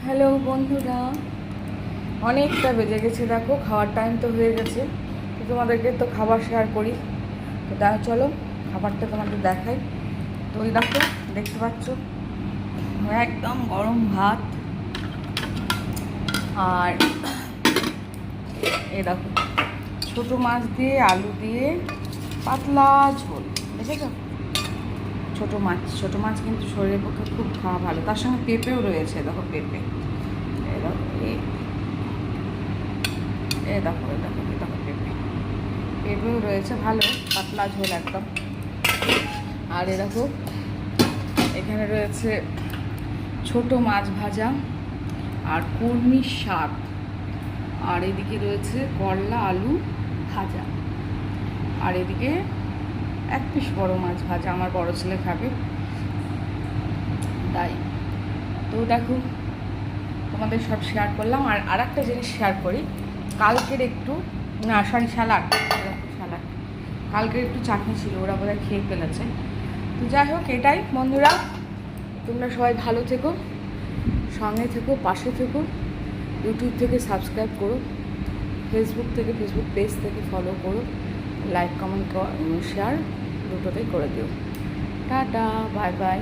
Hello বন্ধুরা, অনেকটা বেজে গেছে, দেখো খাওয়ার টাইম তো হয়ে গেছে। তো তোমাদেরকে তো খাবার শেয়ার করি, তো চলো খাবারটা তোমাদের দেখাই। তো ওই দেখো, দেখতে পাচ্ছ একদম গরম ভাত, আর এই দেখো ছোটো মাছ দিয়ে আলু দিয়ে পাতলা ঝোল, দেখেছো? ছোটো মাছ কিন্তু শরীরের পক্ষে খুব খাওয়া ভালো। তার সঙ্গে পেঁপেও রয়েছে, দেখো পেঁপে, এই দেখো দেখো পেঁপেও রয়েছে, ভালো পাতলা ঝোল একদম। আর এ দেখো এখানে রয়েছে ছোট মাছ ভাজা আর কুর্মির শাক, আর এদিকে রয়েছে করলা আলু ভাজা, আর এদিকে এক পিস বড় মাছ ভাজা, আমার বড় ছেলে খাবে তাই। তো দেখো তোমাদের সব শেয়ার করলাম। আর একটা জিনিস শেয়ার করি, কালকের একটু স্যালাড, কালকের একটু চাটনি ছিল, ওরা বোধহয় খেয়ে ফেলেছে। তো যাই হোক, এটাই বন্ধুরা, তোমরা সবাই ভালো থেকো, সঙ্গে থেকো, পাশে থেকো। ইউটিউব থেকে সাবস্ক্রাইব করো, ফেসবুক পেজ থেকে ফলো করো, লাইক কমেন্ট শেয়ার দুটোতেই করে দিও। Tata, bye bye.